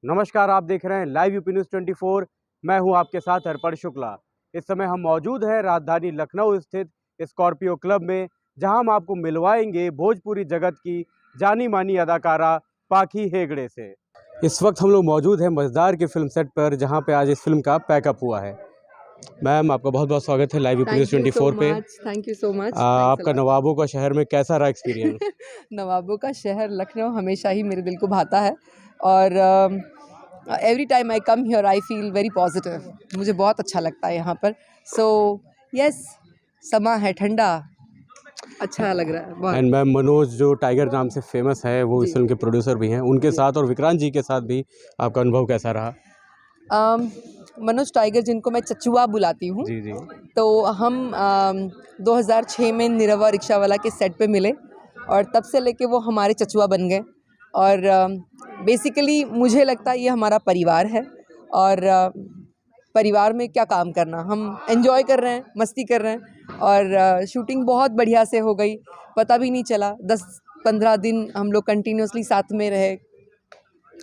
नमस्कार, आप देख रहे हैं लाइव यूपी न्यूज़ 24। मैं हूं आपके साथ अर्पण शुक्ला। इस समय हम मौजूद हैं राजधानी लखनऊ स्थित स्कॉर्पियो क्लब में, जहां हम आपको मिलवाएंगे भोजपुरी जगत की जानी मानी अदाकारा पाखी हेगड़े से। इस वक्त हम लोग मौजूद हैं मज़ेदार की फिल्म सेट पर, जहां पे आज इस फिल्म का पैकअप हुआ है। मैम, आपका बहुत बहुत स्वागत है लाइव यूपी न्यूज़ 24 पे। Thank you so much. आपका नवाबों का शहर में कैसा रहा एक्सपीरियंस? नवाबों का शहर लखनऊ हमेशा ही मेरे दिल को भाता है और every time I come here I feel very positive. मुझे बहुत अच्छा लगता है यहाँ पर। सो यस, समा है ठंडा, अच्छा लग रहा है बहुत। एंड मैम, मनोज जो टाइगर नाम से फेमस है, वो इस जी। फिल्म के प्रोड्यूसर भी हैं, उनके जी। साथ और विक्रांत जी के साथ भी आपका अनुभव कैसा रहा? मनोज टाइगर, जिनको मैं चचुआ बुलाती हूँ, जी जी। तो हम 2006 में निरवा रिक्शा वाला के सेट पे मिले और तब से लेके वो हमारे चचुआ बन गए। और बेसिकली मुझे लगता है ये हमारा परिवार है और परिवार में क्या काम करना, हम एंजॉय कर रहे हैं, मस्ती कर रहे हैं और शूटिंग बहुत बढ़िया से हो गई, पता भी नहीं चला। 10-15 दिन हम लोग कंटिन्यूसली साथ में रहे,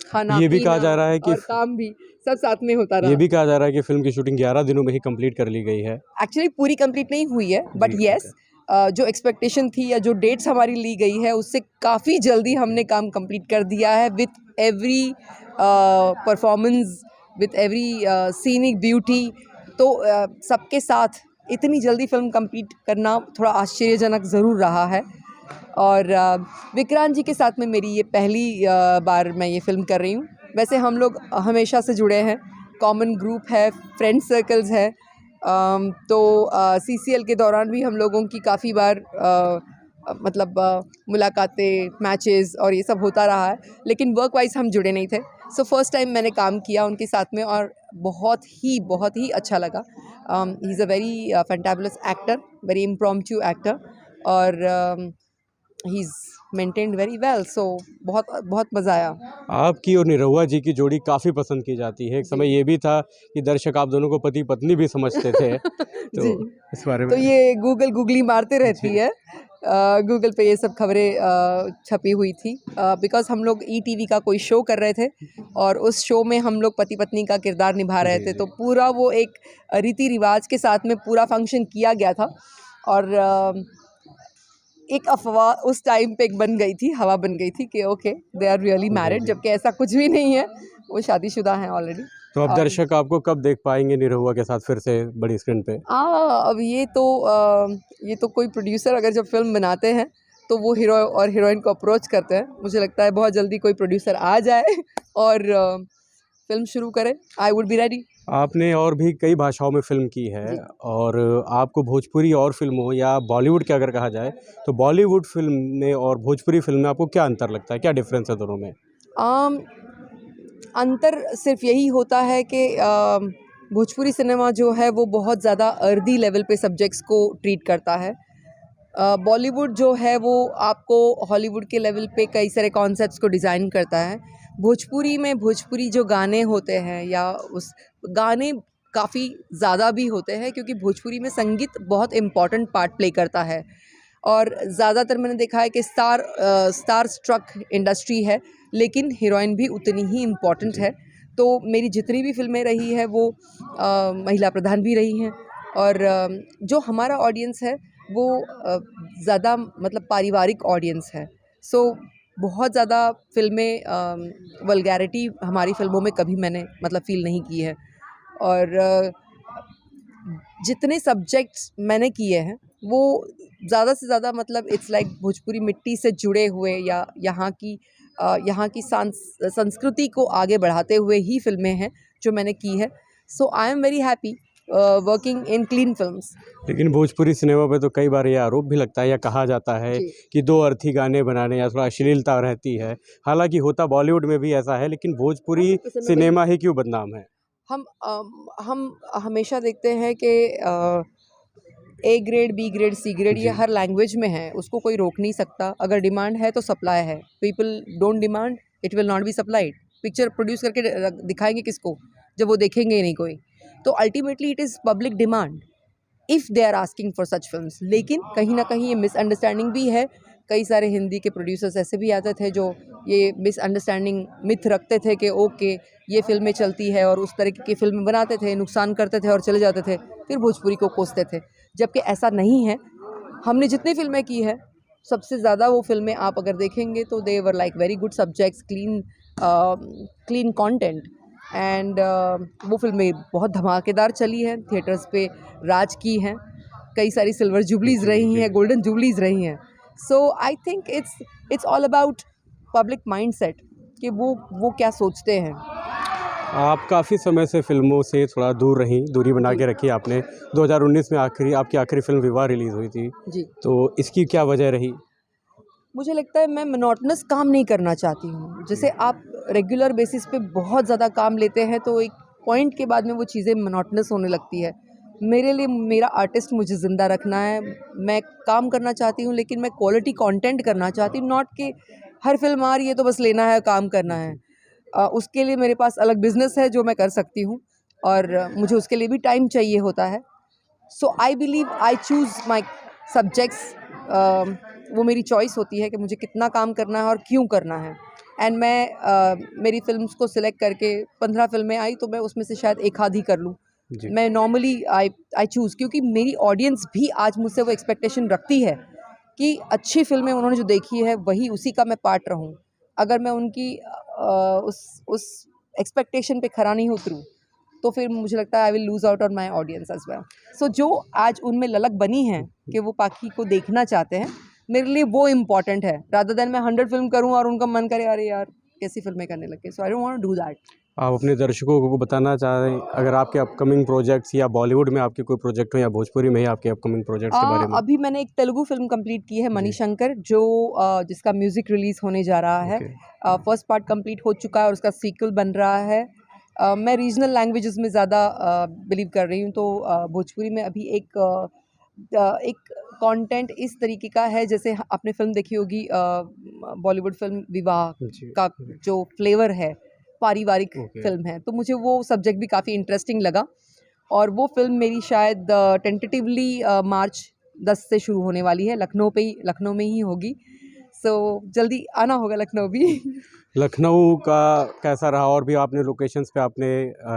खाना ये भी पीना कहा जा रहा है कि और काम भी सब साथ में होता रहा। ये भी कहा जा रहा है कि फिल्म की शूटिंग 11 दिनों में ही कंप्लीट कर ली गई है। एक्चुअली पूरी कंप्लीट नहीं हुई है, बट जी, येस, जो एक्सपेक्टेशन थी या जो डेट्स हमारी ली गई है उससे काफ़ी जल्दी हमने काम कंप्लीट कर दिया है। With every performance, with every scenic beauty. तो सबके साथ इतनी जल्दी फिल्म कंप्लीट करना थोड़ा आश्चर्यजनक ज़रूर रहा है। और विक्रांत जी के साथ में मेरी ये पहली बार मैं ये फिल्म कर रही हूँ। वैसे हम लोग हमेशा से जुड़े हैं, कॉमन ग्रुप है, फ्रेंड सर्कल्स है। तो CCL के दौरान भी हम लोगों की काफ़ी बार मतलब मुलाकातें, मैचेस और ये सब होता रहा है, लेकिन वर्क वाइज हम जुड़े नहीं थे। सो फर्स्ट टाइम मैंने काम किया उनके साथ में और बहुत ही अच्छा लगा। He is a very fantabulous actor, very impromptu actor और he is maintained very well. So बहुत बहुत मज़ा आया। आपकी और निरहुआ जी की जोड़ी काफ़ी पसंद की जाती है। एक समय ये भी था कि दर्शक आप दोनों को पति पत्नी भी समझते थे। तो जी, इस बारे तो में ये गूगली मारते रहती जी। है। गूगल पे ये सब खबरें छपी हुई थी बिकॉज़ हम लोग ETV का कोई शो कर रहे थे और उस शो में हम लोग पति पत्नी का किरदार निभा रहे जी थे। जी। तो पूरा वो एक रीति रिवाज के साथ में पूरा फंक्शन किया गया था और एक अफवाह उस टाइम पे एक बन गई थी, हवा बन गई थी कि ओके दे आर रियली जी मैरिड, जी। जबकि ऐसा कुछ भी नहीं है, वो शादीशुदा हैं ऑलरेडी। तो अब दर्शक आपको कब देख पाएंगे निरहुआ के साथ फिर से बड़ी स्क्रीन पे? अब ये तो कोई प्रोड्यूसर अगर जब फिल्म बनाते हैं तो वो हीरो और हीरोइन को अप्रोच करते हैं। मुझे लगता है बहुत जल्दी कोई प्रोड्यूसर आ जाए और फिल्म शुरू करे। I would be ready. आपने और भी कई भाषाओं में फ़िल्म की है, जी। और आपको भोजपुरी और फ़िल्मों या बॉलीवुड की अगर कहा जाए, तो बॉलीवुड फ़िल्म में और भोजपुरी फ़िल्म में आपको क्या अंतर लगता है? क्या डिफ़रेंस है दोनों में? आम अंतर सिर्फ यही होता है कि भोजपुरी सिनेमा जो है वो बहुत ज़्यादा अर्दी लेवल पे सब्जेक्ट्स को ट्रीट करता है। बॉलीवुड जो है वो आपको हॉलीवुड के लेवल पे कई सारे कॉन्सेप्ट्स को डिज़ाइन करता है। भोजपुरी में भोजपुरी जो गाने होते हैं या उस गाने काफ़ी ज़्यादा भी होते हैं, क्योंकि भोजपुरी में संगीत बहुत इम्पॉर्टेंट पार्ट प्ले करता है और ज़्यादातर मैंने देखा है कि स्टार स्ट्रक इंडस्ट्री है, लेकिन हीरोइन भी उतनी ही इम्पॉर्टेंट है। तो मेरी जितनी भी फ़िल्में रही है वो महिला प्रधान भी रही हैं और जो हमारा ऑडियंस है वो ज़्यादा मतलब पारिवारिक ऑडियंस है। सो बहुत ज़्यादा फ़िल्में वल्गैरिटी हमारी फ़िल्मों में कभी मैंने मतलब फ़ील नहीं की है और जितने सब्जेक्ट्स मैंने किए हैं वो ज़्यादा से ज़्यादा मतलब इट्स लाइक भोजपुरी मिट्टी से जुड़े हुए या यहाँ की संस्कृति को आगे बढ़ाते हुए ही फिल्में हैं जो मैंने की है। So I am very happy working in clean films. लेकिन भोजपुरी सिनेमा पे तो कई बार ये आरोप भी लगता है या कहा जाता है जी। कि दो अर्थी गाने बनाने या थोड़ा अश्लीलता रहती है। हालाँकि होता बॉलीवुड में भी ऐसा है, लेकिन भोजपुरी सिनेमा ही क्यों बदनाम है? हम हमेशा देखते हैं कि A grade, B grade, C grade ये जी। हर लैंग्वेज में है, उसको कोई रोक नहीं सकता। अगर डिमांड है तो सप्लाई है। People don't demand, it will not be supplied. Picture produce करके दिखाएंगे किसको जब वो देखेंगे ही नहीं कोई। तो ultimately it is public demand if they are asking for such films. लेकिन कहीं ना कहीं ये मिसअंडरस्टैंडिंग भी है। कई सारे हिंदी के प्रोड्यूसर्स ऐसे भी आते थे जो ये मिसअंडरस्टैंडिंग मिथ रखते थे कि ओके ये फिल्में चलती है और उस तरीके की फिल्में बनाते थे, नुकसान करते थे और चले जाते थे, फिर भोजपुरी को कोसते थे, जबकि ऐसा नहीं है। हमने जितनी फिल्में की है सबसे ज़्यादा वो फिल्में आप अगर देखेंगे तो they were like very good subjects, clean content and वो फिल्में बहुत धमाकेदार चली हैं, थिएटर्स पे राज की हैं, कई सारी सिल्वर जुबलीज रही हैं, गोल्डन जुबलीज रही हैं। So I think it's all about public mindset कि वो क्या सोचते हैं। आप काफ़ी समय से फ़िल्मों से थोड़ा दूर रहीं, दूरी बना के रखी आपने। 2019 में आपकी आखिरी फ़िल्म विवाह रिलीज़ हुई थी, जी, तो इसकी क्या वजह रही? मुझे लगता है मैं मोनोटोनस काम नहीं करना चाहती हूँ। जैसे आप रेगुलर बेसिस पे बहुत ज़्यादा काम लेते हैं तो एक पॉइंट के बाद में वो चीज़ें मोनोटोनस होने लगती है। मेरे लिए मेरा आर्टिस्ट मुझे ज़िंदा रखना है। मैं काम करना चाहती हूँ लेकिन मैं क्वालिटी कंटेंट करना चाहती हूँ, नॉट कि हर फिल्म आ रही है तो बस लेना है, काम करना है। उसके लिए मेरे पास अलग बिज़नेस है जो मैं कर सकती हूँ और मुझे उसके लिए भी टाइम चाहिए होता है। So I believe I choose my subjects, वो मेरी चॉइस होती है कि मुझे कितना काम करना है और क्यों करना है। एंड मैं मेरी फ़िल्म्स को सिलेक्ट करके 15 फ़िल्में आई तो मैं उसमें से शायद एक आधी कर लूँ। जी। मैं नॉर्मली आई चूज़, क्योंकि मेरी ऑडियंस भी आज मुझसे वो एक्सपेक्टेशन रखती है कि अच्छी फ़िल्में उन्होंने जो देखी है वही उसी का मैं पार्ट रहूँ। अगर मैं उनकी उस एक्सपेक्टेशन पे खरा नहीं उतरूँ तो फिर मुझे लगता है I will lose out on my audience as well. So जो आज उनमें ललक बनी है कि वो पाखी को देखना चाहते हैं, मेरे लिए वो इम्पॉर्टेंट है, रादर देन मैं 100 फ़िल्म करूँ और उनका मन करे अरे यार कैसी फ़िल्में करने लगे। So I don't want to do that. आप अपने दर्शकों को बताना चाह रहे हैं, अगर आपके अपकमिंग प्रोजेक्ट्स या बॉलीवुड में आपके कोई प्रोजेक्ट हो या भोजपुरी में ही आपके अपकमिंग प्रोजेक्ट्स के बारे में? अभी मैंने एक तेलुगु फ़िल्म कंप्लीट की है, जी। मणिशंकर, जो जिसका म्यूज़िक रिलीज़ होने जा रहा है। ओके। फर्स्ट पार्ट कंप्लीट हो चुका है और उसका सीक्वल बन रहा है। मैं रीजनल लैंग्वेजेस में ज़्यादा बिलीव कर रही हूँ, तो भोजपुरी में अभी एक कंटेंट इस तरीके का है जैसे आपने फ़िल्म देखी होगी, बॉलीवुड फ़िल्म विवाह जी। का जो फ्लेवर है, पारिवारिक ओके। फ़िल्म है, तो मुझे वो सब्जेक्ट भी काफ़ी इंटरेस्टिंग लगा और वो फ़िल्म मेरी शायद टेंटेटिवली मार्च 10 से शुरू होने वाली है, लखनऊ में ही होगी। सो जल्दी आना होगा लखनऊ भी। लखनऊ का कैसा रहा? और भी आपने लोकेशंस पे आपने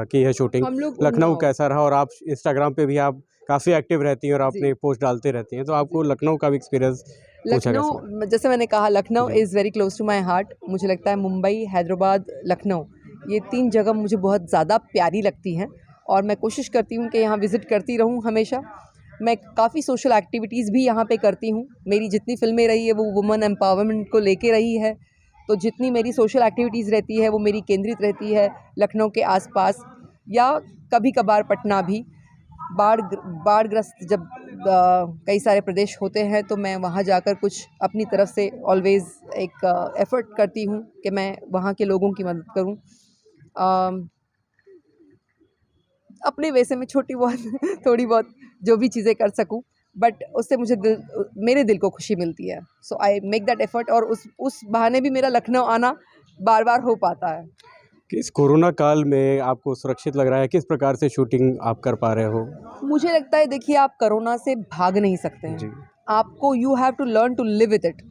की है शूटिंग। हम लोग लखनऊ उन्नाव। कैसा रहा? और आप इंस्टाग्राम पे भी आप काफ़ी एक्टिव रहती हैं और जी। अपने पोस्ट डालते रहती हैं, तो आपको लखनऊ का भी एक्सपीरियंस पूछा कैसा लगा? लखनऊ, जैसे मैंने कहा, Lucknow ji. Is very close to my heart. मुझे लगता है मुंबई, हैदराबाद, लखनऊ, ये 3 जगह मुझे बहुत ज़्यादा प्यारी लगती हैं और मैं कोशिश करती हूँ कि यहाँ विज़िट करती रहूँ हमेशा। मैं काफ़ी सोशल एक्टिविटीज़ भी यहाँ पे करती हूँ। मेरी जितनी फ़िल्में रही है वो वुमेन एम्पावरमेंट को लेके रही है, तो जितनी मेरी सोशल एक्टिविटीज़ रहती है वो मेरी केंद्रित रहती है लखनऊ के आसपास या कभी-कभार पटना भी। बाढ़ग्रस्त जब कई सारे प्रदेश होते हैं तो मैं वहाँ जाकर कुछ अपनी तरफ से ऑलवेज़ एक एफ़र्ट करती हूँ कि मैं वहाँ के लोगों की मदद करूँ। अपने वे से मैं छोटी बहुत थोड़ी बहुत जो भी चीज़ें कर सकूँ, बट उससे मुझे मेरे दिल को खुशी मिलती है। So I make that effort और उस बहाने भी मेरा लखनऊ आना बार-बार हो पाता है। कि इस कोरोना काल में आपको सुरक्षित लग रहा है? किस प्रकार से शूटिंग आप कर पा रहे हो? मुझे लगता है, देखिए, आप कोरोना से भाग नहीं सकते जी। हैं। आपको you have to learn to live with it.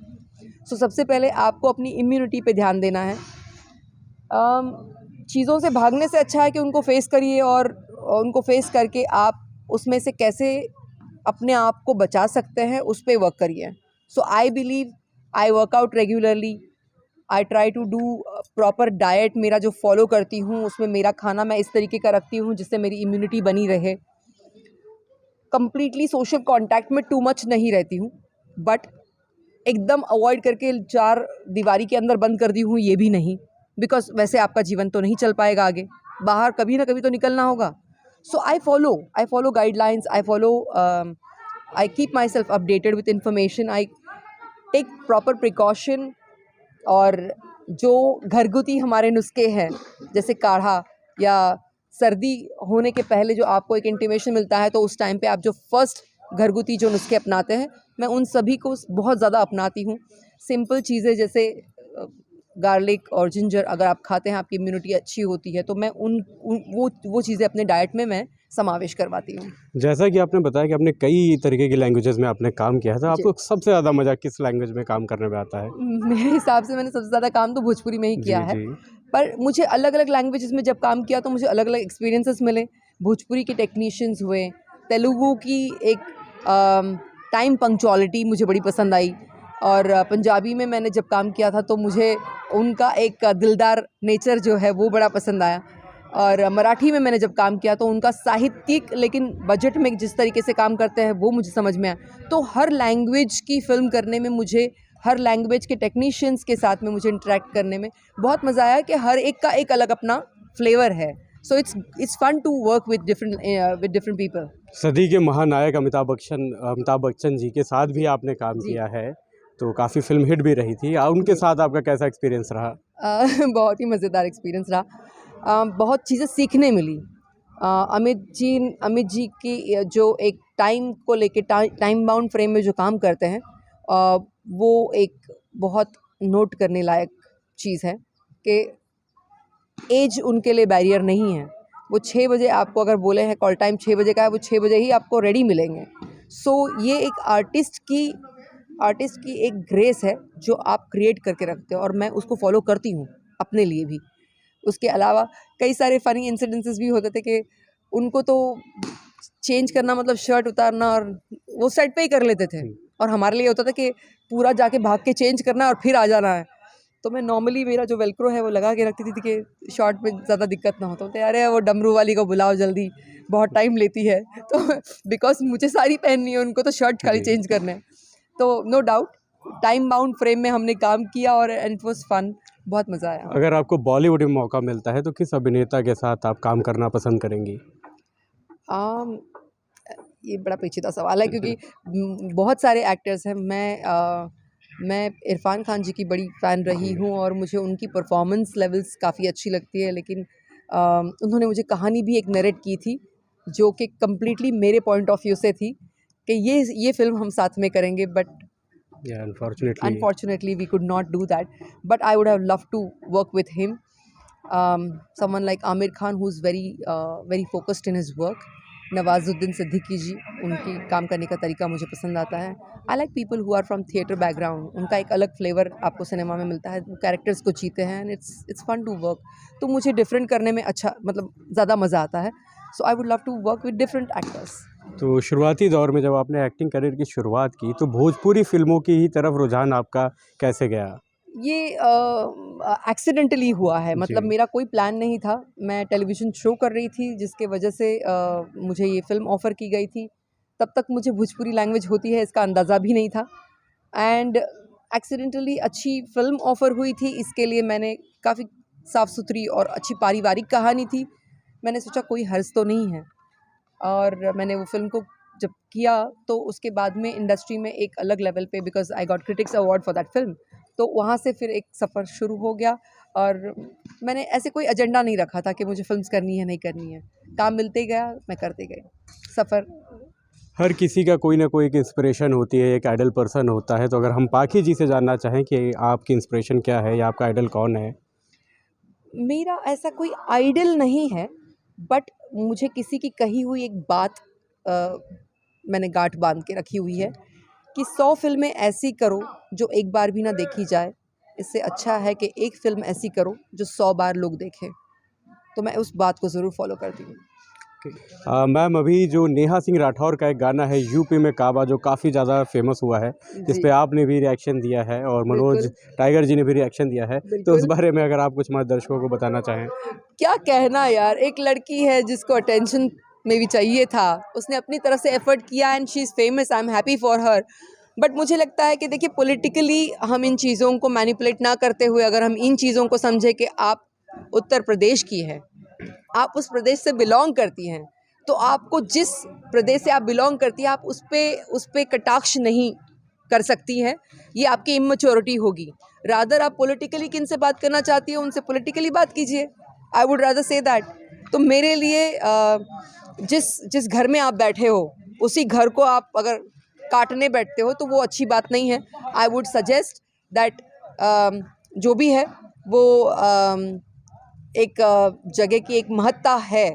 So सबसे पहले आपको अपनी इम्यूनिटी पे ध्यान देना है। चीज़ों से भागने से अच्छा है कि उनको फेस करिए और उनको फेस करके आप उसमें से कैसे अपने आप को बचा सकते हैं उस पे वर्क करिए। So I believe I work out regularly, I try to do proper diet. मेरा जो फॉलो करती हूँ उसमें मेरा खाना मैं इस तरीके का रखती हूँ जिससे मेरी इम्यूनिटी बनी रहे। कंप्लीटली सोशल कांटेक्ट में टू मच नहीं रहती हूँ, बट एकदम अवॉइड करके 4 दीवारी के अंदर बंद कर दी हूँ ये भी नहीं, बिकॉज़ वैसे आपका जीवन तो नहीं चल पाएगा आगे, बाहर कभी ना कभी तो निकलना होगा। So I follow guidelines, I keep myself updated with information, I take proper precaution. और जो घरगुती हमारे नुस्खे हैं जैसे काढ़ा या सर्दी होने के पहले जो आपको एक इंटीमेशन मिलता है तो उस टाइम पे आप जो फर्स्ट घरगुती जो नुस्खे अपनाते हैं, मैं उन सभी को बहुत ज़्यादा अपनाती हूँ। सिंपल चीज़ें जैसे गार्लिक और जिंजर अगर आप खाते हैं आपकी इम्यूनिटी अच्छी होती है, तो मैं वो चीज़ें अपने डाइट में मैं समावेश करवाती हूँ। जैसा कि आपने बताया कि आपने कई तरीके की लैंग्वेजेस में आपने काम किया है, तो जी। आपको सबसे ज़्यादा मज़ा किस लैंग्वेज में काम करने में आता है? मेरे हिसाब से मैंने सबसे ज़्यादा काम तो भोजपुरी में ही किया जी, है। जी। पर मुझे अलग-अलग लैंग्वेजेस में जब काम किया तो मुझे अलग-अलग एक्सपीरियंसेस मिले। भोजपुरी के टेक्नीशियंस हुए, तेलुगु की एक टाइम पंक्चुअलिटी मुझे बड़ी पसंद आई, और पंजाबी में मैंने जब काम किया था तो मुझे उनका एक दिलदार नेचर जो है वो बड़ा पसंद आया। और मराठी में मैंने जब काम किया तो उनका साहित्यिक लेकिन बजट में जिस तरीके से काम करते हैं वो मुझे समझ में आया। तो हर लैंग्वेज की फ़िल्म करने में मुझे, हर लैंग्वेज के टेक्नीशियंस के साथ में मुझे इंटरेक्ट करने में बहुत मज़ा आया कि हर एक का एक अलग अपना फ्लेवर है। So it's fun to work with different people. सदी के महानायक अमिताभ बच्चन जी के साथ भी आपने काम जी। किया है, तो काफ़ी फ़िल्म हिट भी रही थी। उनके जी। साथ आपका कैसा एक्सपीरियंस रहा? बहुत ही मज़ेदार एक्सपीरियंस रहा। बहुत चीज़ें सीखने मिली। अमित जी की जो एक टाइम को लेके टाइम बाउंड फ्रेम में जो काम करते हैं, वो एक बहुत नोट करने लायक चीज़ है कि एज उनके लिए बैरियर नहीं है। वो 6 बजे आपको अगर बोले हैं कॉल टाइम 6 बजे का है, वो 6 बजे ही आपको रेडी मिलेंगे। सो ये एक आर्टिस्ट की एक ग्रेस है जो आप क्रिएट करके रखते हो, और मैं उसको फॉलो करती हूँ अपने लिए भी। उसके अलावा कई सारे फ़नी इंसिडेंसेस भी होते थे कि उनको तो चेंज करना मतलब शर्ट उतारना, और वो सेट पे ही कर लेते थे, और हमारे लिए होता था कि पूरा जाके भाग के चेंज करना है और फिर आ जाना है। तो मैं नॉर्मली मेरा जो वेलक्रो है वो लगा के रखती थी कि शॉर्ट में ज़्यादा दिक्कत ना हो। तो बोलते अरे वो डमरू वाली को बुलाओ जल्दी, बहुत टाइम लेती है। तो बिकॉज मुझे साड़ी पहननी है, उनको तो शर्ट खाली जी। चेंज करने हैं। तो no doubt time bound frame में हमने काम किया, और एंड इट वाज फन, बहुत मज़ा आया। अगर आपको बॉलीवुड में मौका मिलता है, तो किस अभिनेता के साथ आप काम करना पसंद करेंगी? आम, ये बड़ा पेचीदा सवाल है क्योंकि बहुत सारे एक्टर्स हैं। मैं इरफ़ान खान जी की बड़ी फ़ैन रही हूँ और मुझे उनकी परफॉर्मेंस लेवल्स काफ़ी अच्छी लगती है, लेकिन उन्होंने मुझे कहानी भी एक नरेट की थी जो कि कम्प्लीटली मेरे पॉइंट ऑफ व्यू से थी कि ये फ़िल्म हम साथ में करेंगे, बट या unfortunately unfortunately we could not do that, but I would have loved to work with him. Someone like Amir Khan, who's very focused in his work. Nawazuddin Siddiqui ji, उनकी काम करने का तरीका मुझे पसंद आता है। I like people who are from theatre background, उनका एक अलग फ्लेवर आपको सिनेमा में मिलता है, वो कैरेक्टर्स को जीते हैं, and it's fun to work. तो मुझे डिफरेंट करने में अच्छा मतलब ज़्यादा मज़ा आता है। So I would love to work with different actors. तो शुरुआती दौर में जब आपने एक्टिंग करियर की शुरुआत की, तो भोजपुरी फ़िल्मों की ही तरफ रुझान आपका कैसे गया? ये एक्सीडेंटली हुआ है, मतलब जी। मेरा कोई प्लान नहीं था। मैं टेलीविज़न शो कर रही थी जिसके वजह से मुझे ये फ़िल्म ऑफ़र की गई थी। तब तक मुझे भोजपुरी लैंग्वेज होती है इसका अंदाज़ा भी नहीं था, एंड एक्सीडेंटली अच्छी फ़िल्म ऑफ़र हुई थी। इसके लिए मैंने काफ़ी साफ़-सुथरी और अच्छी पारिवारिक कहानी थी। मैंने सोचा कोई हर्ज़ तो नहीं है, और मैंने वो फ़िल्म को जब किया तो उसके बाद में इंडस्ट्री में एक अलग लेवल पे, because I got critics award for that film, तो वहाँ से फिर एक सफ़र शुरू हो गया। और मैंने ऐसे कोई एजेंडा नहीं रखा था कि मुझे फ़िल्म्स करनी है, नहीं करनी है। काम मिलते गया, मैं करते गई। सफ़र हर किसी का कोई ना कोई एक इंस्पिरेशन होती है, एक आइडल पर्सन होता है, तो अगर हम पाखी जी से जानना चाहें कि आपकी इंस्पिरेशन क्या है या आपका आइडल कौन है? मेरा ऐसा कोई आइडल नहीं है, बट मुझे किसी की कही हुई एक बात अ, मैंने गांठ बांध के रखी हुई है कि 100 फिल्में ऐसी करो जो एक बार भी ना देखी जाए, इससे अच्छा है कि एक फ़िल्म ऐसी करो जो 100 बार लोग देखें। तो मैं उस बात को ज़रूर फ़ॉलो करती हूँ। मैम, अभी जो नेहा सिंह राठौर का एक गाना है यूपी में काबा, जो काफ़ी ज़्यादा फेमस हुआ है, जिस जी, पे आपने भी रिएक्शन दिया है और मनोज बिल्कुल, टाइगर जी ने भी रिएक्शन दिया है, तो उस बिल्कुल। बारे में अगर आप कुछ हमारे दर्शकों को बताना चाहें? क्या कहना यार, एक लड़की है जिसको अटेंशन में भी चाहिए था, उसने अपनी तरफ से एफ़र्ट किया, and she is famous, I am happy for her. But मुझे लगता है कि देखिए पॉलिटिकली हम इन चीज़ों को मैनिपुलेट ना करते हुए, अगर हम इन चीज़ों को समझें कि आप उत्तर प्रदेश की हैं, आप उस प्रदेश से बिलॉन्ग करती हैं, तो आपको जिस प्रदेश से आप बिलॉन्ग करती हैं, आप उस पे कटाक्ष नहीं कर सकती हैं। ये आपकी इमैच्योरिटी होगी। रादर आप पॉलिटिकली किन से बात करना चाहती हो, उनसे पॉलिटिकली बात कीजिए। I would rather say that. तो मेरे लिए जिस घर में आप बैठे हो, उसी घर को आप अगर काटने बैठते हो तो वो अच्छी बात नहीं है। आई वुड सजेस्ट दैट जो भी है वो एक जगह की एक महत्ता है।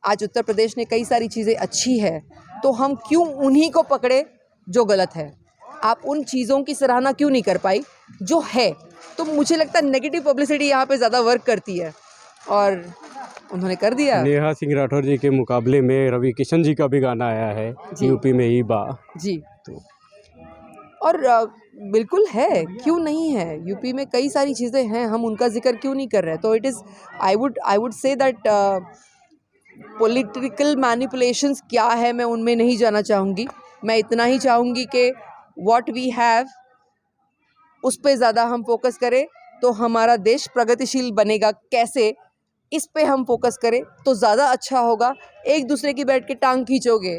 आज उत्तर प्रदेश ने कई सारी चीज़ें अच्छी है, तो हम क्यों उन्हीं को पकड़े जो गलत है? आप उन चीज़ों की सराहना क्यों नहीं कर पाई जो है? तो मुझे लगता है नेगेटिव पब्लिसिटी यहाँ पे ज़्यादा वर्क करती है, और उन्होंने कर दिया। नेहा सिंह राठौर जी के मुकाबले में रवि किशन जी का भी गाना आया है जी। यूपी में ही बा। जी, तो और बिल्कुल है, क्यों नहीं है? यूपी में कई सारी चीज़ें हैं, हम उनका ज़िक्र क्यों नहीं कर रहे? तो it is, I would say that political manipulations क्या है, मैं उनमें नहीं जाना चाहूँगी। मैं इतना ही चाहूँगी कि व्हाट वी हैव, उस पे ज़्यादा हम फोकस करें तो हमारा देश प्रगतिशील बनेगा कैसे, इस पे हम फोकस करें तो ज़्यादा अच्छा होगा। एक दूसरे की बैठ के टांग खींचोगे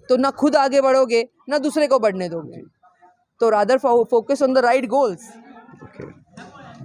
तो ना खुद आगे बढ़ोगे, ना दूसरे को बढ़ने दोगे। तो rather focus on the right goals.